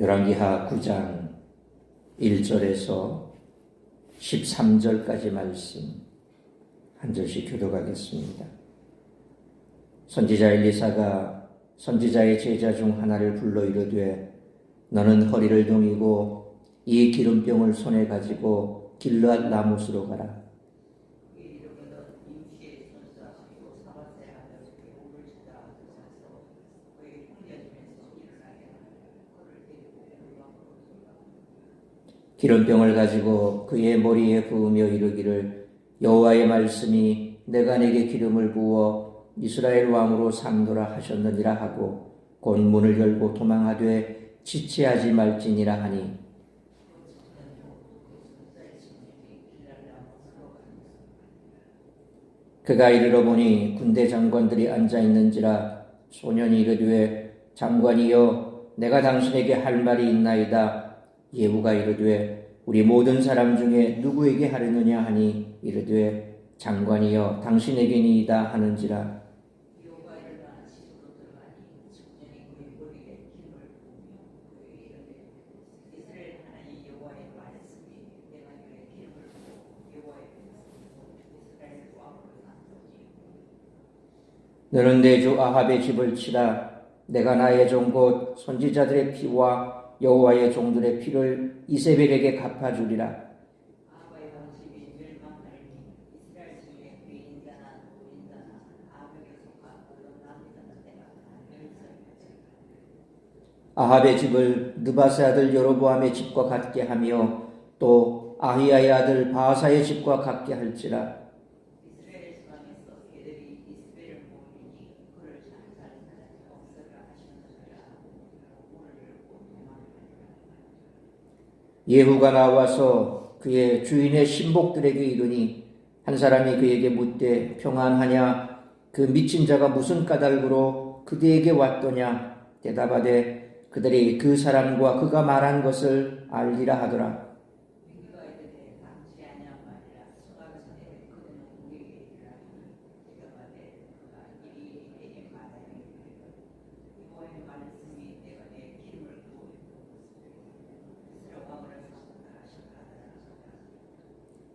열왕기하 9장 1절에서 13절까지 말씀 한 절씩 교독하겠습니다. 선지자 엘리사가 선지자의 제자 중 하나를 불러 이르되 너는 허리를 동이고 이 기름병을 손에 가지고 길르앗 라못으로 가라. 기름병을 가지고 그의 머리에 부으며 이르기를 여호와의 말씀이 내가 내게 기름을 부어 이스라엘 왕으로 삼노라 하셨느니라 하고 곧 문을 열고 도망하되 지체하지 말지니라 하니 그가 이르러 보니 군대 장관들이 앉아 있는지라 소년이 이르되 장관이여 내가 당신에게 할 말이 있나이다. 예후가 이르되 우리 모든 사람 중에 누구에게 하려느냐 하니 이르되 장관이여 당신에게니이다 하는지라. 너는 내 주 아합의 집을 치라. 내가 나의 종 곧 선지자들의 피와 여호와의 종들의 피를 이세벨에게 갚아주리라. 아합의 집을 느바세 아들 여로보암의 집과 같게 하며 또 아히야의 아들 바하사의 집과 같게 할지라. 예후가 나와서 그의 주인의 신복들에게 이르니 한 사람이 그에게 묻되 평안하냐? 그 미친 자가 무슨 까닭으로 그대에게 왔더냐? 대답하되 그들이 그 사람과 그가 말한 것을 알리라 하더라.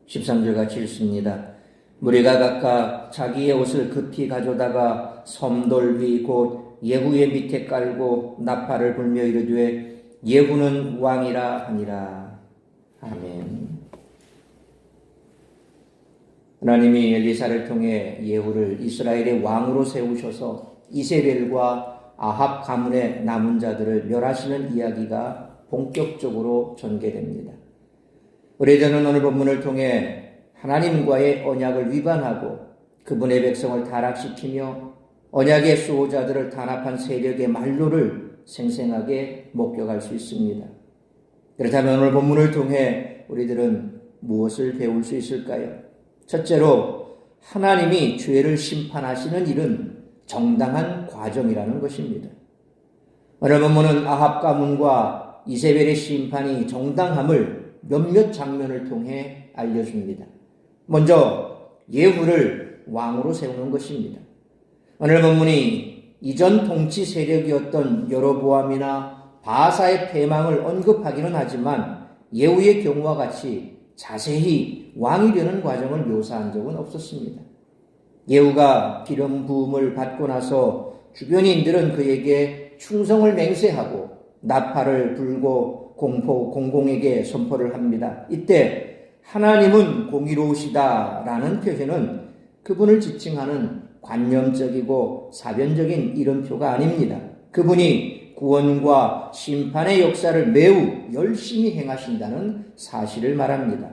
(13절같이) 읽습니다. 무리가 각각 자기의 옷을 급히 가져다가 섬돌 위 곧 예후의 밑에 깔고 나팔을 불며 이르되 예후는 왕이라 하니라. 아멘. 하나님이 엘리사를 통해 예후를 이스라엘의 왕으로 세우셔서 이세벨과 아합 가문의 남은 자들을 멸하시는 이야기가 본격적으로 전개됩니다. 우리들은 오늘 본문을 통해 하나님과의 언약을 위반하고 그분의 백성을 타락시키며 언약의 수호자들을 탄압한 세력의 말로를 생생하게 목격할 수 있습니다. 그렇다면 오늘 본문을 통해 우리들은 무엇을 배울 수 있을까요? 첫째로 하나님이 죄를 심판하시는 일은 정당한 과정이라는 것입니다. 오늘 본문은 아합 가문과 이세벨의 심판이 정당함을 몇몇 장면을 통해 알려줍니다. 먼저 예후를 왕으로 세우는 것입니다. 오늘 본문이 이전 통치 세력이었던 여로보암이나 바하사의 패망을 언급하기는 하지만 예후의 경우와 같이 자세히 왕이 되는 과정을 묘사한 적은 없었습니다. 예후가 기름 부음을 받고 나서 주변인들은 그에게 충성을 맹세하고 나팔을 불고 공공에게 선포를 합니다. 이때 하나님은 공의로우시다라는 표현은 그분을 지칭하는 관념적이고 사변적인 이름표가 아닙니다. 그분이 구원과 심판의 역사를 매우 열심히 행하신다는 사실을 말합니다.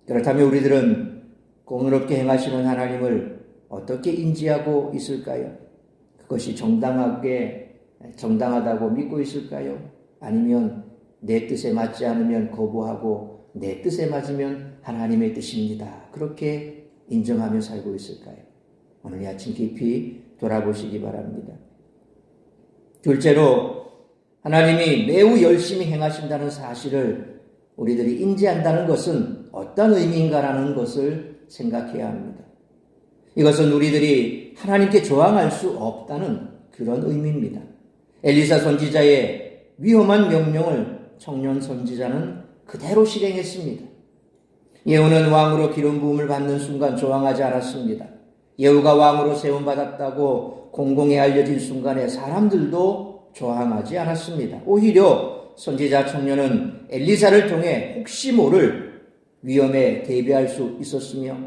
그렇다면 우리들은 공의롭게 행하시는 하나님을 어떻게 인지하고 있을까요? 그것이 정당하다고 믿고 있을까요? 아니면 내 뜻에 맞지 않으면 거부하고 내 뜻에 맞으면 하나님의 뜻입니다. 그렇게 인정하며 살고 있을까요? 오늘 아침 깊이 돌아보시기 바랍니다. 둘째로 하나님이 매우 열심히 행하신다는 사실을 우리들이 인지한다는 것은 어떤 의미인가라는 것을 생각해야 합니다. 이것은 우리들이 하나님께 저항할 수 없다는 그런 의미입니다. 엘리사 선지자의 위험한 명령을 청년 선지자는 그대로 실행했습니다. 예후는 왕으로 기름 부음을 받는 순간 저항하지 않았습니다. 예후가 왕으로 세움받았다고 공공에 알려진 순간에 사람들도 저항하지 않았습니다. 오히려 선지자 청년은 엘리사를 통해 혹시 모를 위험에 대비할 수 있었으며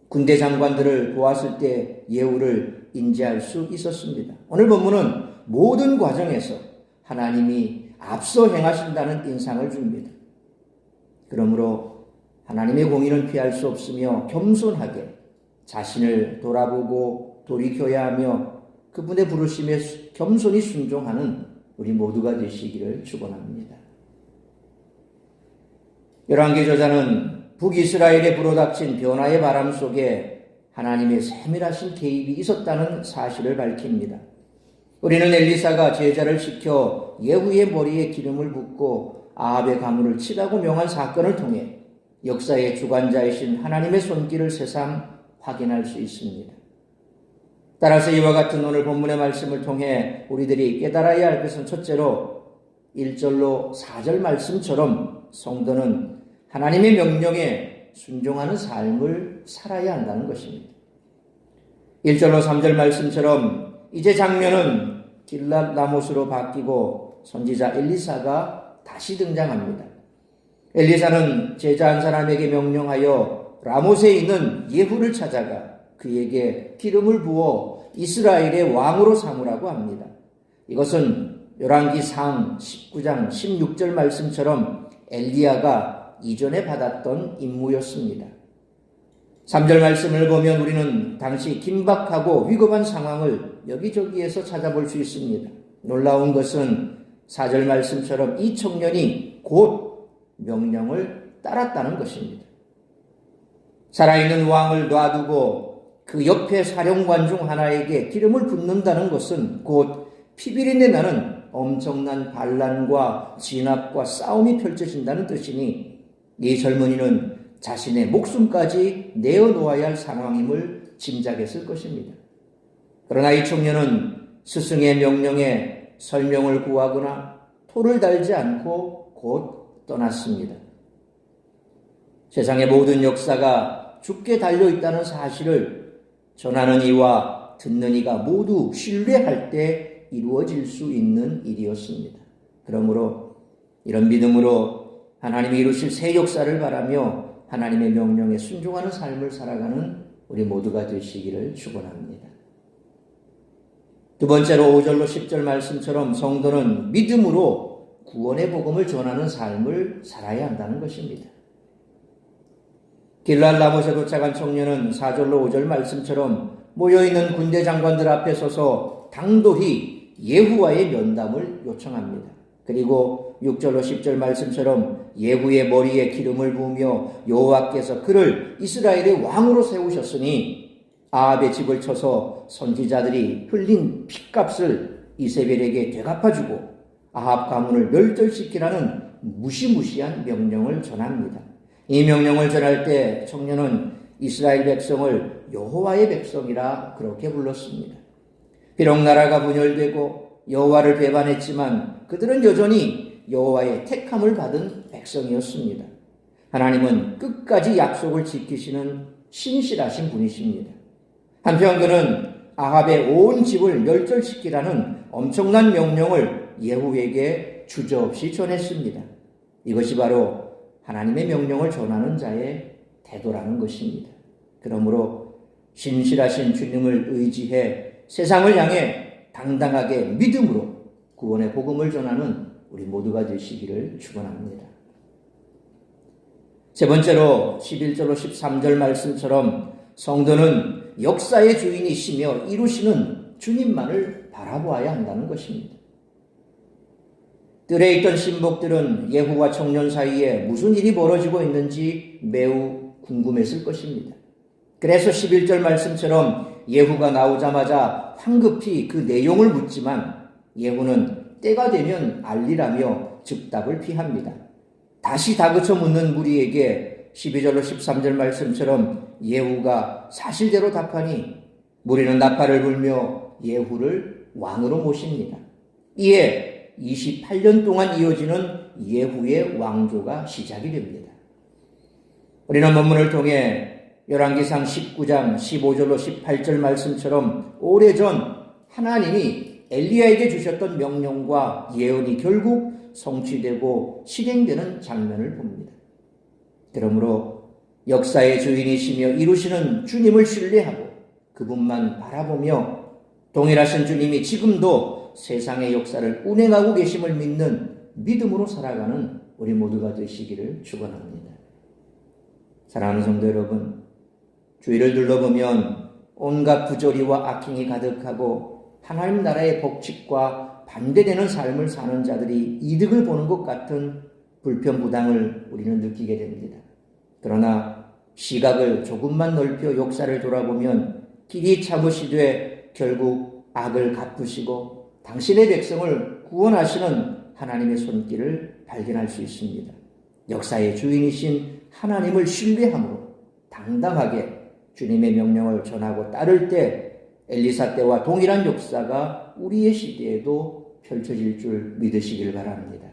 군대 장관들을 보았을 때 예후를 인지할 수 있었습니다. 오늘 본문은 모든 과정에서 하나님이 앞서 행하신다는 인상을 줍니다. 그러므로 하나님의 공의는 피할 수 없으며 겸손하게 자신을 돌아보고 돌이켜야 하며 그분의 부르심에 겸손히 순종하는 우리 모두가 되시기를 축원합니다. 열왕기 저자는 북이스라엘에 불어닥친 변화의 바람 속에 하나님의 세밀하신 개입이 있었다는 사실을 밝힙니다. 우리는 엘리사가 제자를 시켜 예후의 머리에 기름을 붓고 아합의 가문을 치라고 명한 사건을 통해 역사의 주관자이신 하나님의 손길을 새삼 확인할 수 있습니다. 따라서 이와 같은 오늘 본문의 말씀을 통해 우리들이 깨달아야 할 것은 첫째로 1절로 4절 말씀처럼 성도는 하나님의 명령에 순종하는 삶을 살아야 한다는 것입니다. 1절로 3절 말씀처럼 이제 장면은 길랏 라못으로 바뀌고 선지자 엘리사가 다시 등장합니다. 엘리사는 제자 한 사람에게 명령하여 라못에 있는 예후를 찾아가 그에게 기름을 부어 이스라엘의 왕으로 삼으라고 합니다. 이것은 열왕기상 19장 16절 말씀처럼 엘리야가 이전에 받았던 임무였습니다. 3절 말씀을 보면 우리는 당시 긴박하고 위급한 상황을 여기저기에서 찾아볼 수 있습니다. 놀라운 것은 4절 말씀처럼 이 청년이 곧 명령을 따랐다는 것입니다. 살아있는 왕을 놔두고 그 옆에 사령관 중 하나에게 기름을 붓는다는 것은 곧 피비린내 나는 엄청난 반란과 진압과 싸움이 펼쳐진다는 뜻이니 이 젊은이는 자신의 목숨까지 내어놓아야 할 상황임을 짐작했을 것입니다. 그러나 이 청년은 스승의 명령에 설명을 구하거나 토를 달지 않고 곧 떠났습니다. 세상의 모든 역사가 죽게 달려있다는 사실을 전하는 이와 듣는 이가 모두 신뢰할 때 이루어질 수 있는 일이었습니다. 그러므로 이런 믿음으로 하나님이 이루실 새 역사를 바라며 하나님의 명령에 순종하는 삶을 살아가는 우리 모두가 되시기를 축원합니다. 두 번째로 5절로 10절 말씀처럼 성도는 믿음으로 구원의 복음을 전하는 삶을 살아야 한다는 것입니다. 길랏 라못에 도착한 청년은 4절로 5절 말씀처럼 모여있는 군대 장관들 앞에 서서 당도히 예후와의 면담을 요청합니다. 그리고 6절로 10절 말씀처럼 예후의 머리에 기름을 부으며 여호와께서 그를 이스라엘의 왕으로 세우셨으니 아합의 집을 쳐서 선지자들이 흘린 핏값을 이세벨에게 되갚아주고 아합 가문을 멸절시키라는 무시무시한 명령을 전합니다. 이 명령을 전할 때 청년은 이스라엘 백성을 여호와의 백성이라 그렇게 불렀습니다. 비록 나라가 분열되고 여호와를 배반했지만 그들은 여전히 여호와의 택함을 받은 백성이었습니다. 하나님은 끝까지 약속을 지키시는 신실하신 분이십니다. 한편 그는 아합의 온 집을 멸절시키라는 엄청난 명령을 예후에게 주저없이 전했습니다. 이것이 바로 하나님의 명령을 전하는 자의 태도라는 것입니다. 그러므로 신실하신 주님을 의지해 세상을 향해 당당하게 믿음으로 구원의 복음을 전하는 우리 모두가 되시기를 축원합니다. 세 번째로 11절로 13절 말씀처럼 성도는 역사의 주인이시며 이루시는 주님만을 바라보아야 한다는 것입니다. 뜰에 있던 신복들은 예후와 청년 사이에 무슨 일이 벌어지고 있는지 매우 궁금했을 것입니다. 그래서 11절 말씀처럼 예후가 나오자마자 황급히 그 내용을 묻지만 예후는 때가 되면 알리라며 즉답을 피합니다. 다시 다그쳐 묻는 무리에게 12절로 13절 말씀처럼 예후가 사실대로 답하니 무리는 나팔을 불며 예후를 왕으로 모십니다. 이에 28년 동안 이어지는 예후의 왕조가 시작이 됩니다. 우리는 본문을 통해 열왕기상 19장 15절로 18절 말씀처럼 오래전 하나님이 엘리야에게 주셨던 명령과 예언이 결국 성취되고 실행되는 장면을 봅니다. 그러므로 역사의 주인이시며 이루시는 주님을 신뢰하고 그분만 바라보며 동일하신 주님이 지금도 세상의 역사를 운행하고 계심을 믿는 믿음으로 살아가는 우리 모두가 되시기를 축원합니다. 사랑하는 성도 여러분, 주위를 둘러보면 온갖 부조리와 악행이 가득하고 하나님 나라의 법칙과 반대되는 삶을 사는 자들이 이득을 보는 것 같은 불편부당을 우리는 느끼게 됩니다. 그러나 시각을 조금만 넓혀 역사를 돌아보면 길이 참으시되 결국 악을 갚으시고 당신의 백성을 구원하시는 하나님의 손길을 발견할 수 있습니다. 역사의 주인이신 하나님을 신뢰함으로 당당하게 주님의 명령을 전하고 따를 때 엘리사 때와 동일한 역사가 우리의 시대에도 펼쳐질 줄 믿으시길 바랍니다.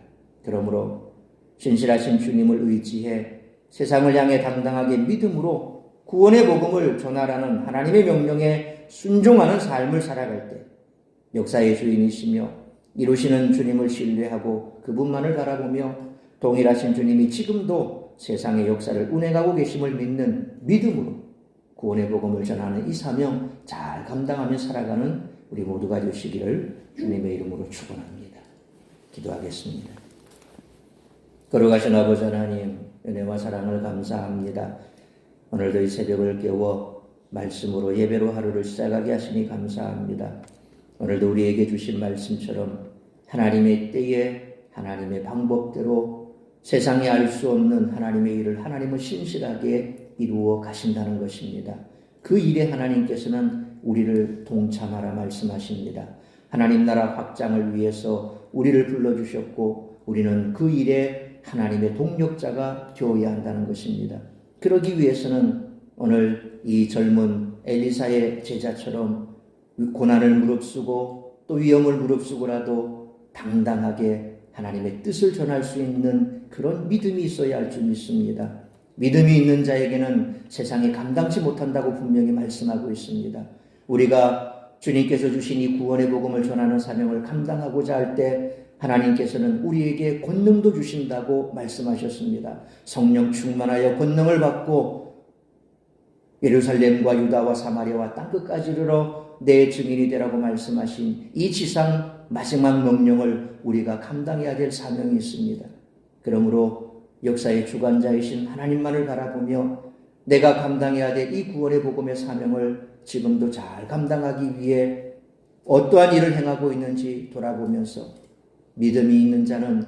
그러므로 신실하신 주님을 의지해 세상을 향해 당당하게 믿음으로 구원의 복음을 전하라는 하나님의 명령에 순종하는 삶을 살아갈 때 역사의 주인이시며 이루시는 주님을 신뢰하고 그분만을 바라보며 동일하신 주님이 지금도 세상의 역사를 운행하고 계심을 믿는 믿음으로 구원의 복음을 전하는 이 사명 잘 감당하며 살아가는 우리 모두가 되시기를 주님의 이름으로 축원합니다. 기도하겠습니다. 걸어가신 아버지 하나님, 은혜와 사랑을 감사합니다. 오늘도 이 새벽을 깨워 말씀으로 예배로 하루를 시작하게 하시니 감사합니다. 오늘도 우리에게 주신 말씀처럼 하나님의 때에 하나님의 방법대로 세상에 알 수 없는 하나님의 일을 하나님은 신실하게 이루어 가신다는 것입니다. 그 일에 하나님께서는 우리를 동참하라 말씀하십니다. 하나님 나라 확장을 위해서 우리를 불러주셨고 우리는 그 일에 하나님의 동력자가 되어야 한다는 것입니다. 그러기 위해서는 오늘 이 젊은 엘리사의 제자처럼 고난을 무릅쓰고 또 위험을 무릅쓰고라도 당당하게 하나님의 뜻을 전할 수 있는 그런 믿음이 있어야 할 줄 믿습니다. 믿음이 있는 자에게는 세상에 감당치 못한다고 분명히 말씀하고 있습니다. 우리가 주님께서 주신 이 구원의 복음을 전하는 사명을 감당하고자 할 때 하나님께서는 우리에게 권능도 주신다고 말씀하셨습니다. 성령 충만하여 권능을 받고 예루살렘과 유다와 사마리아와 땅끝까지 이르러 내 증인이 되라고 말씀하신 이 지상 마지막 명령을 우리가 감당해야 될 사명이 있습니다. 그러므로 역사의 주관자이신 하나님만을 바라보며 내가 감당해야 될 이 구원의 복음의 사명을 지금도 잘 감당하기 위해 어떠한 일을 행하고 있는지 돌아보면서 믿음이 있는 자는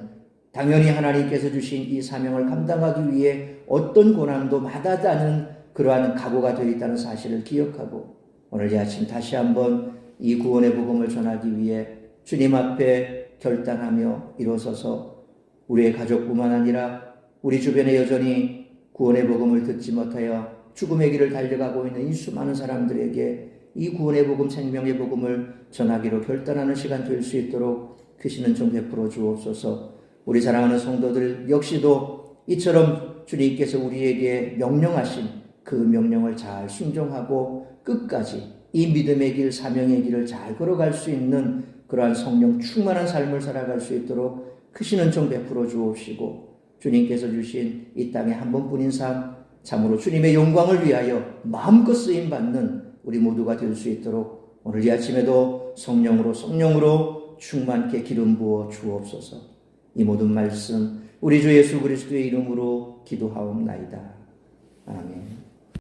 당연히 하나님께서 주신 이 사명을 감당하기 위해 어떤 고난도 마다하는 그러한 각오가 되어 있다는 사실을 기억하고 오늘 이 아침 다시 한번 이 구원의 복음을 전하기 위해 주님 앞에 결단하며 일어서서 우리의 가족뿐만 아니라 우리 주변에 여전히 구원의 복음을 듣지 못하여 죽음의 길을 달려가고 있는 이 수많은 사람들에게 이 구원의 복음, 생명의 복음을 전하기로 결단하는 시간 될 수 있도록 크시는 종 베풀어 주옵소서. 우리 사랑하는 성도들 역시도 이처럼 주님께서 우리에게 명령하신 그 명령을 잘 순종하고 끝까지 이 믿음의 길, 사명의 길을 잘 걸어갈 수 있는 그러한 성령 충만한 삶을 살아갈 수 있도록 크시는 종 베풀어 주옵시고 주님께서 주신 이 땅에 한 번뿐인 삶 참으로 주님의 영광을 위하여 마음껏 쓰임받는 우리 모두가 될 수 있도록 오늘 이 아침에도 성령으로 충만케 기름 부어 주옵소서. 이 모든 말씀 우리 주 예수 그리스도의 이름으로 기도하옵나이다. 아멘.